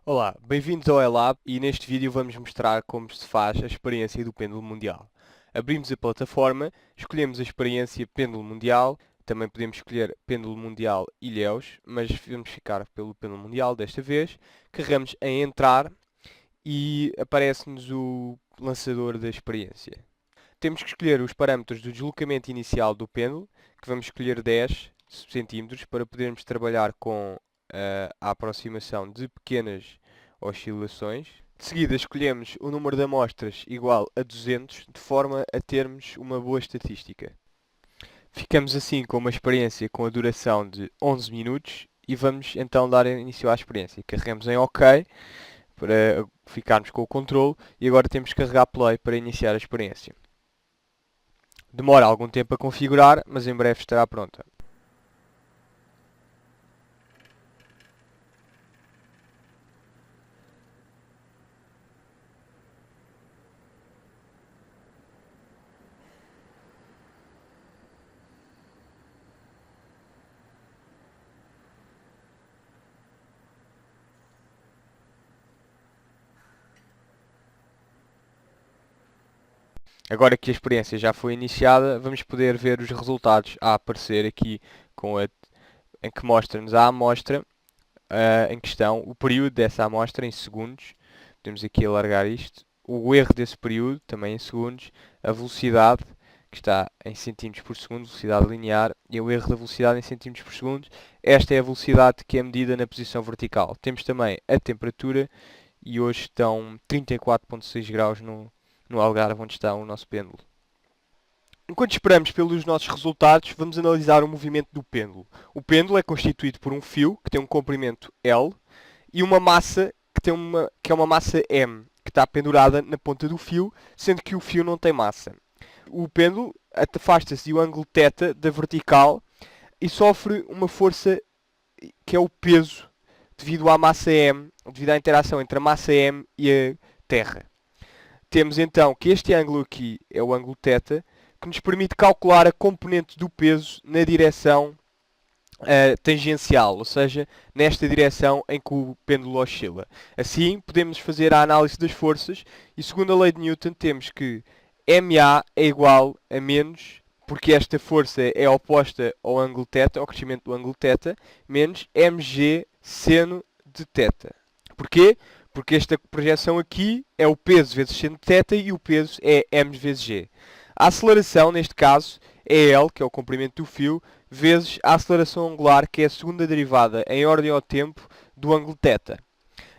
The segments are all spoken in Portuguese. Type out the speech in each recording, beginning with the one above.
Olá, bem-vindos ao ELAB e neste vídeo vamos mostrar como se faz a experiência do pêndulo mundial. Abrimos a plataforma, escolhemos a experiência pêndulo mundial, também podemos escolher pêndulo mundial Ilhéus, mas vamos ficar pelo pêndulo mundial desta vez. Carregamos em entrar e aparece-nos o lançador da experiência. Temos que escolher os parâmetros do deslocamento inicial do pêndulo, que vamos escolher 10 centímetros para podermos trabalhar com a aproximação de pequenas oscilações. De seguida escolhemos o número de amostras igual a 200, de forma a termos uma boa estatística. Ficamos assim com uma experiência com a duração de 11 minutos e vamos então dar início à experiência. Carregamos em OK para ficarmos com o controle e agora temos que carregar Play para iniciar a experiência. Demora algum tempo a configurar, mas em breve estará pronta. Agora que a experiência já foi iniciada, vamos poder ver os resultados a aparecer aqui em que mostra-nos a amostra em questão, o período dessa amostra em segundos. Podemos aqui alargar isto. O erro desse período, também em segundos. A velocidade, que está em centímetros por segundo, velocidade linear. E o erro da velocidade em centímetros por segundo. Esta é a velocidade que é medida na posição vertical. Temos também a temperatura. E hoje estão 34,6 graus no Algarve, onde está o nosso pêndulo. Enquanto esperamos pelos nossos resultados, vamos analisar o movimento do pêndulo. O pêndulo é constituído por um fio, que tem um comprimento L, e uma massa, que é uma massa M, que está pendurada na ponta do fio, sendo que o fio não tem massa. O pêndulo afasta-se do ângulo θ da vertical e sofre uma força que é o peso devido à massa M, devido à interação entre a massa M e a Terra. Temos então que este ângulo aqui é o ângulo θ, que nos permite calcular a componente do peso na direção tangencial, ou seja, nesta direção em que o pêndulo oscila. Assim, podemos fazer a análise das forças e, segundo a lei de Newton, temos que MA é igual a menos, porque esta força é oposta ao ângulo θ, ao crescimento do ângulo θ, menos mg seno de θ. Porquê? Porque esta projeção aqui é o peso vezes seno de θ e o peso é m vezes g. A aceleração, neste caso, é L, que é o comprimento do fio, vezes a aceleração angular, que é a segunda derivada em ordem ao tempo do ângulo θ.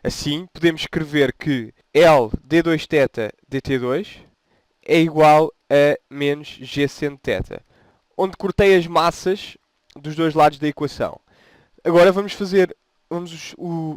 Assim, podemos escrever que L d2θ dt2 é igual a menos g seno θ, onde cortei as massas dos dois lados da equação. Agora vamos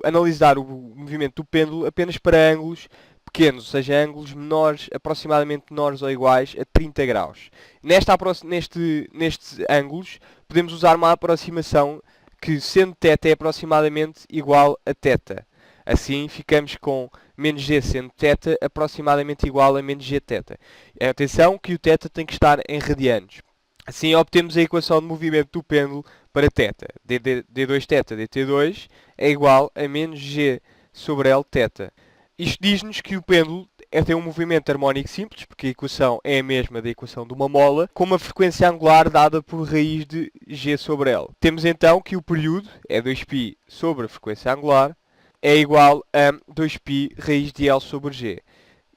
analisar o movimento do pêndulo apenas para ângulos pequenos, ou seja, ângulos menores, aproximadamente menores ou iguais a 30 graus. Nestes ângulos, podemos usar uma aproximação que, sendo θ, é aproximadamente igual a θ. Assim, ficamos com menos g sendo θ aproximadamente igual a menos g θ. Atenção que o θ tem que estar em radianos. Assim, obtemos a equação de movimento do pêndulo para θ. d2θ dt2 é igual a menos g sobre L θ. Isto diz-nos que o pêndulo tem um movimento harmónico simples, porque a equação é a mesma da equação de uma mola, com uma frequência angular dada por raiz de g sobre L. Temos então que o período é 2π sobre a frequência angular, é igual a 2π raiz de L sobre g.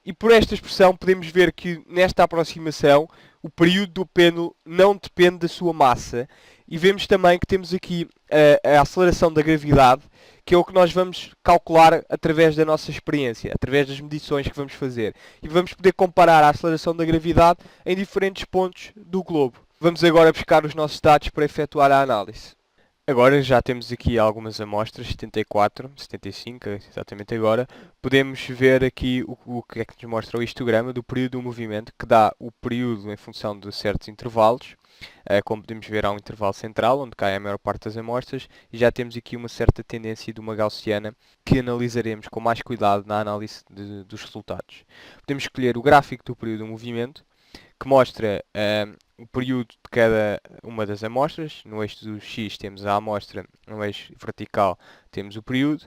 E por esta expressão podemos ver que nesta aproximação o período do pêndulo não depende da sua massa. E vemos também que temos aqui a aceleração da gravidade, que é o que nós vamos calcular através da nossa experiência, através das medições que vamos fazer. E vamos poder comparar a aceleração da gravidade em diferentes pontos do globo. Vamos agora buscar os nossos dados para efetuar a análise. Agora já temos aqui algumas amostras, 74, 75, exatamente agora. Podemos ver aqui o que é que nos mostra o histograma do período do movimento, que dá o período em função de certos intervalos. Como podemos ver, há um intervalo central, onde cai a maior parte das amostras, e já temos aqui uma certa tendência de uma gaussiana, que analisaremos com mais cuidado na análise dos resultados. Podemos escolher o gráfico do período do movimento, que mostra o período de cada uma das amostras. No eixo do X temos a amostra, no eixo vertical temos o período,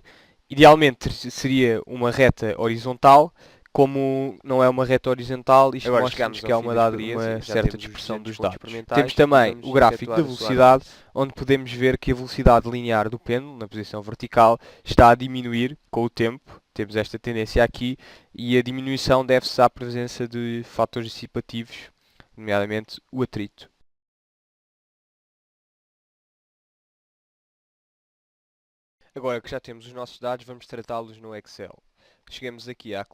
Idealmente seria uma reta horizontal, como não é uma reta horizontal, isto mostra-nos que há uma certa dispersão dos dados. Temos também o gráfico da velocidade, onde podemos ver que a velocidade linear do pêndulo, na posição vertical, está a diminuir com o tempo. Temos esta tendência aqui, e a diminuição deve-se à presença de fatores dissipativos, nomeadamente o atrito. Agora que já temos os nossos dados, vamos tratá-los no Excel. Chegamos aqui à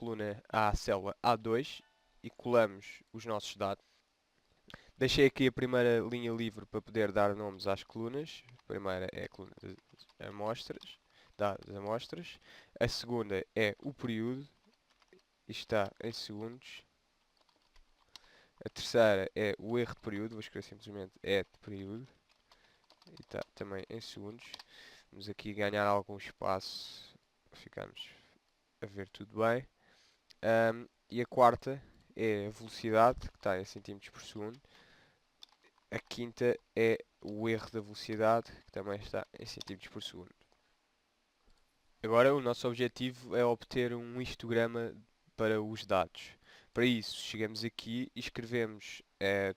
célula A2 e colamos os nossos dados. Deixei aqui a primeira linha livre para poder dar nomes às colunas. A primeira é a coluna das amostras, das amostras. A segunda é o período, e está em segundos. A terceira é o erro de período, vou escrever simplesmente é de período, e está também em segundos. Vamos aqui ganhar algum espaço para ficarmos a ver tudo bem. E a quarta é a velocidade, que está em centímetros por segundo. A quinta é o erro da velocidade, que também está em centímetros por segundo. Agora o nosso objetivo é obter um histograma para os dados. Para isso, chegamos aqui e escrevemos,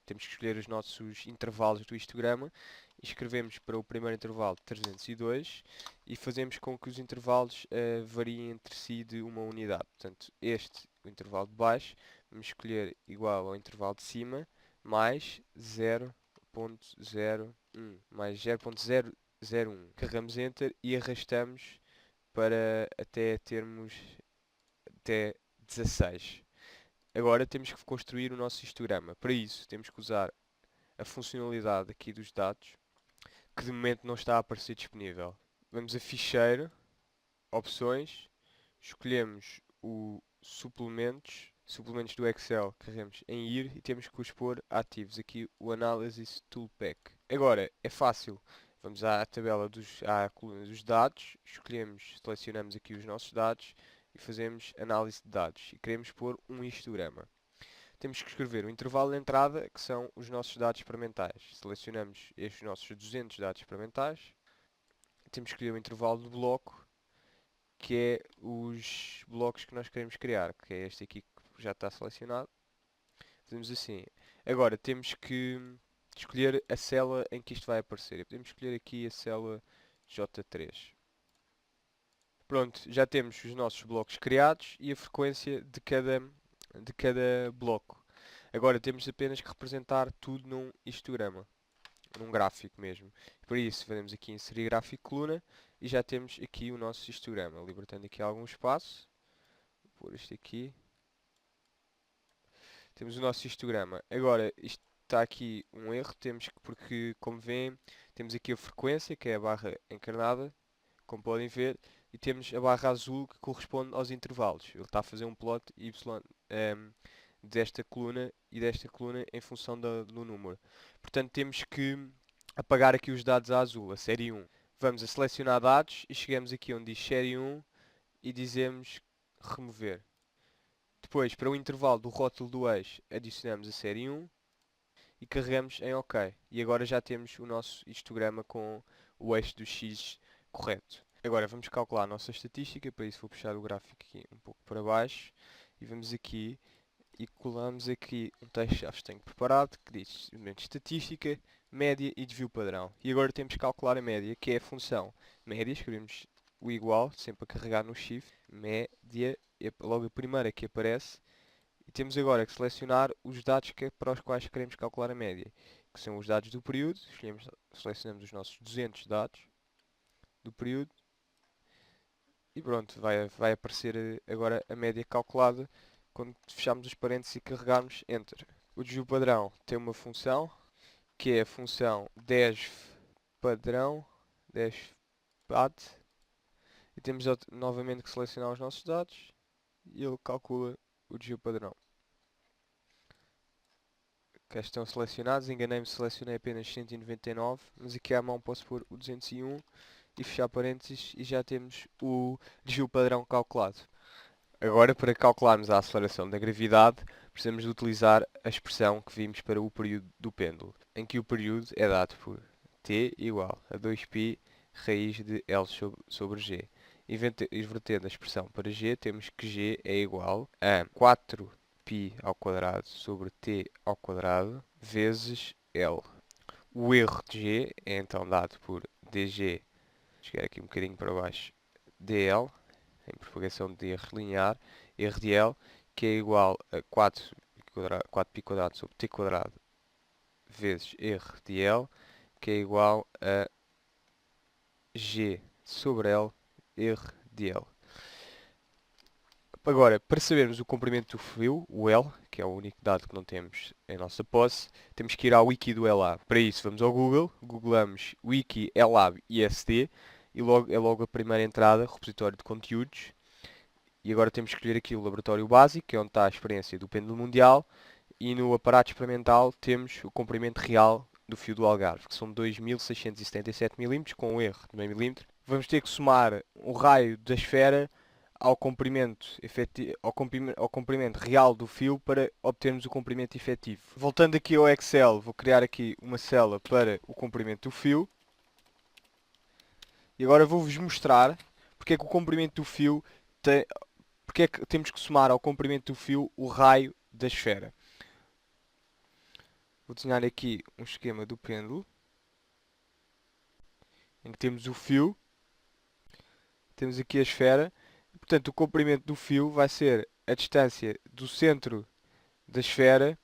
temos que escolher os nossos intervalos do histograma, e escrevemos para o primeiro intervalo 302 e fazemos com que os intervalos variem entre si de uma unidade. Portanto, o intervalo de baixo, vamos escolher igual ao intervalo de cima, mais 0.01, mais 0.001. Carregamos Enter e arrastamos para até termos até 16. Agora temos que construir o nosso histograma. Para isso, temos que usar a funcionalidade aqui dos dados, que de momento não está a aparecer disponível. Vamos a Ficheiro, Opções, escolhemos o suplementos do Excel, carregamos em Ir e temos que os pôr ativos. Aqui o Analysis Toolpack. Agora, é fácil. Vamos à coluna dos dados, selecionamos aqui os nossos dados e fazemos análise de dados. E queremos pôr um histograma. Temos que escrever o intervalo de entrada, que são os nossos dados experimentais. Selecionamos estes nossos 200 dados experimentais. Temos que escolher o intervalo de bloco, que é os blocos que nós queremos criar, que é este aqui que já está selecionado. Fazemos assim. Agora temos que escolher a célula em que isto vai aparecer. E podemos escolher aqui a célula J3. Pronto, já temos os nossos blocos criados e a frequência de cada bloco. Agora temos apenas que representar tudo num histograma, num gráfico mesmo. Por isso, fazemos aqui inserir gráfico coluna e já temos aqui o nosso histograma. Libertando aqui algum espaço, vou pôr isto aqui. Temos o nosso histograma. Agora, isto está aqui um erro, porque, como veem, temos aqui a frequência, que é a barra encarnada, como podem ver, e temos a barra azul que corresponde aos intervalos. Ele está a fazer um plot y desta coluna e desta coluna em função do número. Portanto, temos que apagar aqui os dados a azul, a série 1. Vamos a selecionar dados e chegamos aqui onde diz série 1 e dizemos remover. Depois, para o intervalo do rótulo do eixo, adicionamos a série 1 e carregamos em OK. E agora já temos o nosso histograma com o eixo do X correto. Agora vamos calcular a nossa estatística, para isso vou puxar o gráfico aqui um pouco para baixo e vamos aqui e colamos aqui um texto-chave que tenho preparado que diz estatística, média e desvio padrão. E agora temos que calcular a média, que é a função média, escrevemos o igual, sempre a carregar no shift, média, logo a primeira que aparece, e temos agora que selecionar os dados para os quais queremos calcular a média, que são os dados do período, selecionamos os nossos 200 dados do período, e pronto, vai aparecer agora a média calculada quando fecharmos os parênteses e carregarmos Enter. O desvio padrão tem uma função, que é a função desvpadrão, desvpad, e temos novamente que selecionar os nossos dados e ele calcula o desvio padrão. Cá estão selecionados, enganei-me, selecionei apenas 199, mas aqui à mão posso pôr o 201 e fechar parênteses e já temos o desvio padrão calculado. Agora, para calcularmos a aceleração da gravidade, precisamos de utilizar a expressão que vimos para o período do pêndulo, em que o período é dado por t igual a 2π raiz de L sobre g. invertendo a expressão para g, temos que g é igual a 4π ao quadrado sobre t ao quadrado vezes L. O erro de g é então dado por dg, chegar aqui um bocadinho para baixo, dl, em propagação de erro linear, erro de L, que é igual a 4π quadrado sobre t quadrado vezes erro de L, que é igual a g sobre L, erro de L. Agora, para sabermos o comprimento do fio, o L, que é o único dado que não temos em nossa posse, temos que ir ao wiki do LAB. Para isso, vamos ao Google, googlamos wiki LAB ISD e é logo a primeira entrada, repositório de conteúdos. E agora temos que escolher aqui o laboratório básico, que é onde está a experiência do pêndulo mundial, e no aparato experimental temos o comprimento real do fio do Algarve, que são 2677 mm, com um erro de meio milímetro. Vamos ter que somar o raio da esfera ao comprimento, ao comprimento real do fio para obtermos o comprimento efetivo. Voltando aqui ao Excel, vou criar aqui uma célula para o comprimento do fio. E agora vou-vos mostrar porque é que o comprimento do fio porque é que temos que somar ao comprimento do fio o raio da esfera. Vou desenhar aqui um esquema do pêndulo, em que temos o fio, temos aqui a esfera, e, portanto o comprimento do fio vai ser a distância do centro da esfera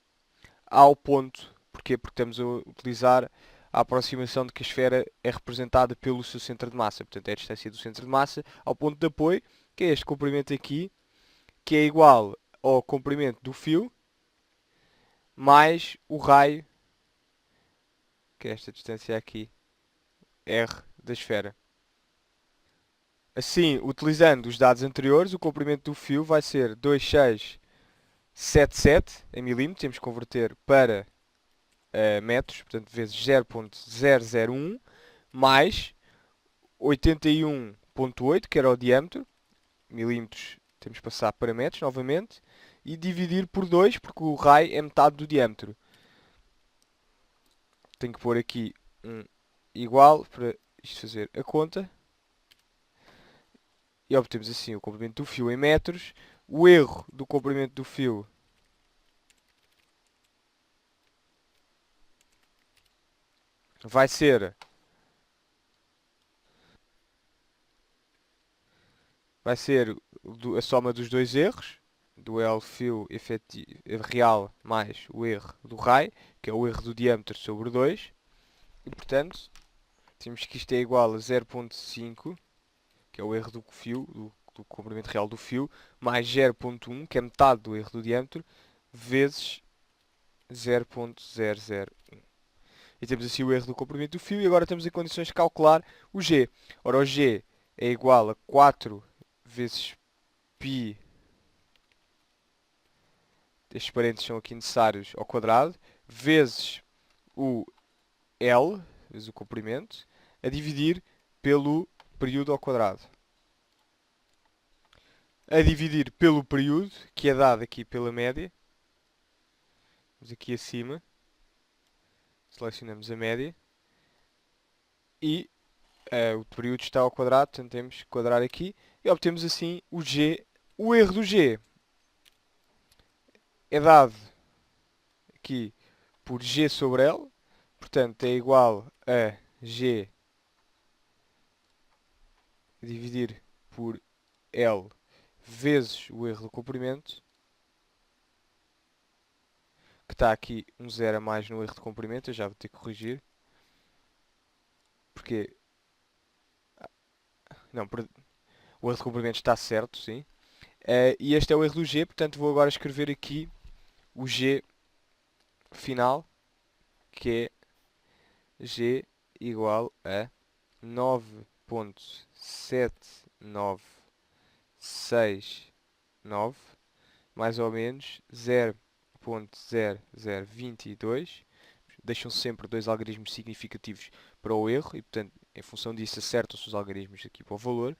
ao ponto. Porquê? Porque estamos a utilizar a aproximação de que a esfera é representada pelo seu centro de massa. Portanto, é a distância do centro de massa ao ponto de apoio, que é este comprimento aqui, que é igual ao comprimento do fio, mais o raio, que é esta distância aqui, r da esfera. Assim, utilizando os dados anteriores, o comprimento do fio vai ser 2677 em milímetros, temos que converter para metros, portanto vezes 0.001, mais 81.8, que era o diâmetro, milímetros temos que passar para metros novamente, e dividir por 2, porque o raio é metade do diâmetro. Tenho que pôr aqui um igual para isto fazer a conta. E obtemos assim o comprimento do fio em metros. O erro do comprimento do fio vai ser a soma dos dois erros, do L fio real mais o erro do raio, que é o erro do diâmetro sobre 2. E portanto, temos que isto é igual a 0.5, que é o erro do fio, do comprimento real do fio, mais 0.1, que é metade do erro do diâmetro, vezes 0.001. E temos assim o erro do comprimento do fio e agora estamos em condições de calcular o G. Ora, o G é igual a 4 vezes π, estes parênteses são aqui necessários, ao quadrado, vezes o L, vezes o comprimento, a dividir pelo período ao quadrado. A dividir pelo período, que é dado aqui pela média. Vamos aqui acima. Selecionamos a média. E o período está ao quadrado, portanto temos que quadrar aqui. E obtemos assim o G. O erro do G é dado aqui por G sobre L. Portanto, é igual a G dividir por L vezes o erro do comprimento, que está aqui um zero a mais no erro de comprimento, eu já vou ter que corrigir, porque não, o erro de comprimento está certo, sim, e este é o erro do G, portanto vou agora escrever aqui o G final, que é G igual a 9.7969 mais ou menos 0.0022. Deixam sempre dois algarismos significativos para o erro e, portanto, em função disso, acertam-se os algarismos aqui para o valor.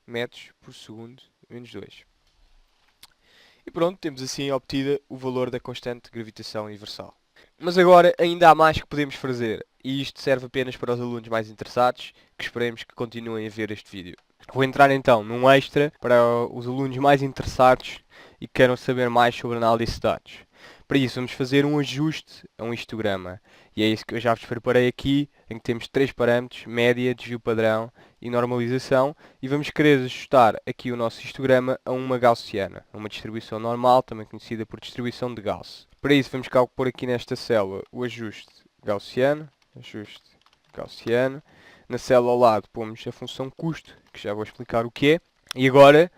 Metros por segundo menos 2. E pronto, temos assim obtida o valor da constante de gravitação universal. Mas agora ainda há mais que podemos fazer, e isto serve apenas para os alunos mais interessados, que esperemos que continuem a ver este vídeo. Vou entrar então num extra para os alunos mais interessados e que queiram saber mais sobre análise de dados. Para isso vamos fazer um ajuste a um histograma. E é isso que eu já vos preparei aqui, em que temos três parâmetros: média, desvio padrão e normalização. E vamos querer ajustar aqui o nosso histograma a uma gaussiana, a uma distribuição normal, também conhecida por distribuição de Gauss. Para isso vamos pôr aqui nesta célula o ajuste gaussiano, Na célula ao lado pomos a função custo, que já vou explicar o que é. E agora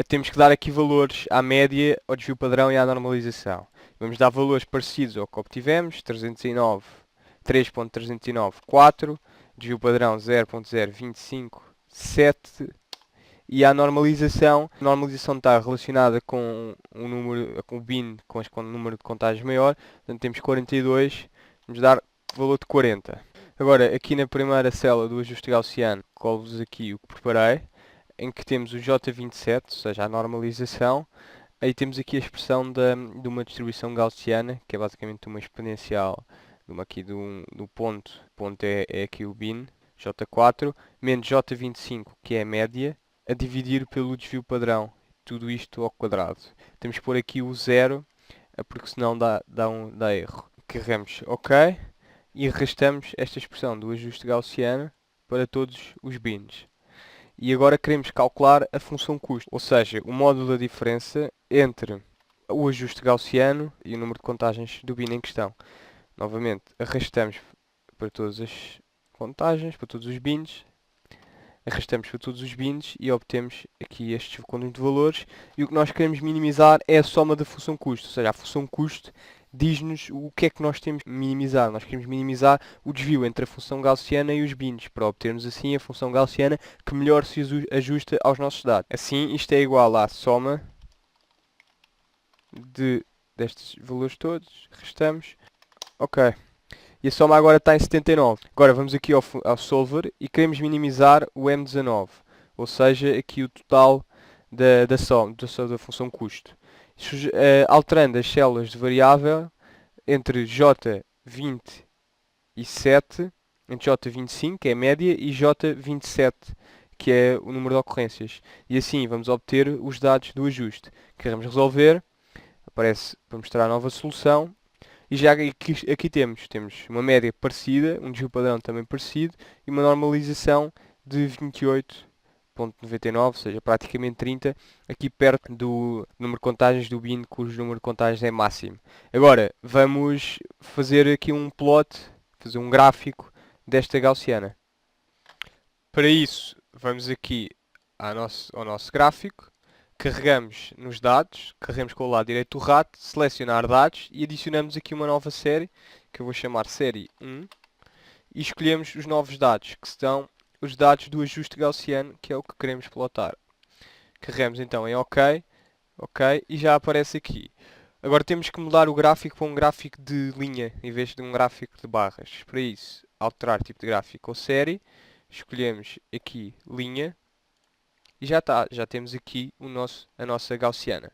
temos que dar aqui valores à média, ao desvio padrão e à normalização. Vamos dar valores parecidos ao que obtivemos: 309, 3.309, 4, desvio padrão 0.025, 7 e a normalização. A normalização está relacionada com o bin, com o número de contagens maior, portanto temos 42, vamos dar valor de 40. Agora, aqui na primeira célula do ajuste gaussiano, colo-vos aqui o que preparei, em que temos o J27, ou seja, a normalização. Aí temos aqui a expressão de uma distribuição gaussiana, que é basicamente uma exponencial do ponto. O ponto é aqui o bin, J4, menos J25, que é a média, a dividir pelo desvio padrão. Tudo isto ao quadrado. Temos que pôr aqui o zero, porque senão dá erro. Carregamos OK e arrastamos esta expressão do ajuste gaussiano para todos os bins. E agora queremos calcular a função custo, ou seja, o módulo da diferença entre o ajuste gaussiano e o número de contagens do bin em questão. Novamente, arrastamos para todas as contagens, para todos os bins, arrastamos para todos os bins e obtemos aqui estes conjunto de valores. E o que nós queremos minimizar é a soma da função custo, ou seja, a função custo diz-nos o que é que nós temos que minimizar. Nós queremos minimizar o desvio entre a função gaussiana e os bins, para obtermos assim a função gaussiana que melhor se ajusta aos nossos dados. Assim, isto é igual à soma destes valores todos, restamos, OK. E a soma agora está em 79. Agora vamos aqui ao solver e queremos minimizar o M19, ou seja, aqui o total da soma da função custo. Alterando as células de variável entre J27, entre J25, que é a média, e J27, que é o número de ocorrências. E assim vamos obter os dados do ajuste. Queremos resolver, aparece para mostrar a nova solução. E já aqui temos uma média parecida, um desvio padrão também parecido e uma normalização de 28.99, ou seja, praticamente 30, aqui perto do número de contagens do bin, cujo número de contagens é máximo. Agora, vamos fazer aqui um plot, fazer um gráfico desta gaussiana. Para isso, vamos aqui ao nosso gráfico. Carregamos nos dados, carregamos com o lado direito do rato, selecionar dados e adicionamos aqui uma nova série, que eu vou chamar série 1, e escolhemos os novos dados, que são os dados do ajuste gaussiano, que é o que queremos plotar. Carregamos então em OK, OK, e já aparece aqui. Agora temos que mudar o gráfico para um gráfico de linha, em vez de um gráfico de barras. Para isso, alterar tipo de gráfico ou série, escolhemos aqui linha, e já está, já temos aqui a nossa gaussiana.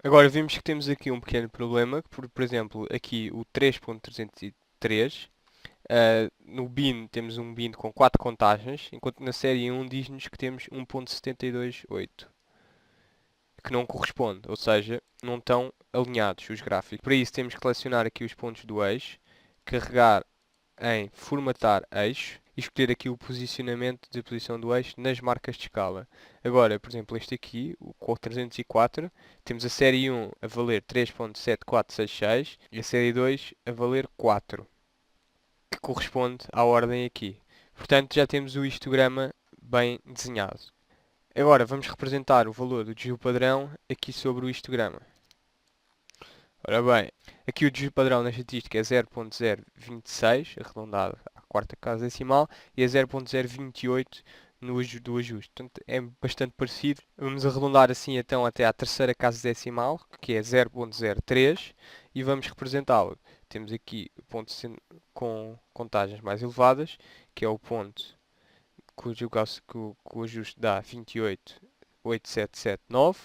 Agora vimos que temos aqui um pequeno problema, por exemplo, aqui o 3.303, no bin temos um bin com 4 contagens, enquanto na série 1 diz-nos que temos 1.728, que não corresponde, ou seja, não estão alinhados os gráficos. Para isso temos que selecionar aqui os pontos do eixo, carregar em formatar eixo, e escolher aqui o posicionamento de posição do eixo nas marcas de escala. Agora, por exemplo, este aqui, o 304, temos a série 1 a valer 3.7466 e a série 2 a valer 4, que corresponde à ordem aqui. Portanto, já temos o histograma bem desenhado. Agora, vamos representar o valor do desvio padrão aqui sobre o histograma. Ora bem, aqui o desvio padrão na estatística é 0.026, arredondado à quarta casa decimal, e é 0.028 do ajuste. Portanto, é bastante parecido. Vamos arredondar assim então até à terceira casa decimal, que é 0.03, e vamos representá-lo. Temos aqui o ponto com contagens mais elevadas, que é o ponto cujo o ajuste dá 28.8779,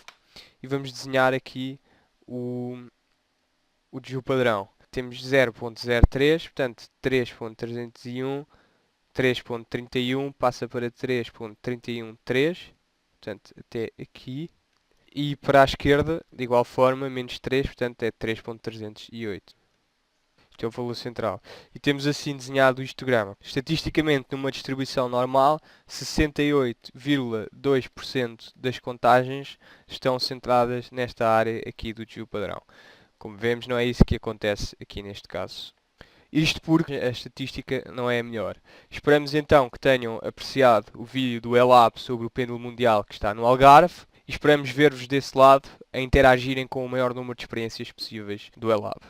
e vamos desenhar aqui o desvio padrão. Temos 0.03, portanto 3.301 3.31 passa para 3.313, portanto até aqui. E para a esquerda, de igual forma, menos 3, portanto é 3.308. Isto é o valor central. E temos assim desenhado o histograma. Estatisticamente, numa distribuição normal, 68,2% das contagens estão centradas nesta área aqui do desvio padrão. Como vemos, não é isso que acontece aqui neste caso. Isto porque a estatística não é a melhor. Esperamos então que tenham apreciado o vídeo do ELAB sobre o pêndulo mundial que está no Algarve e esperamos ver-vos desse lado a interagirem com o maior número de experiências possíveis do ELAB.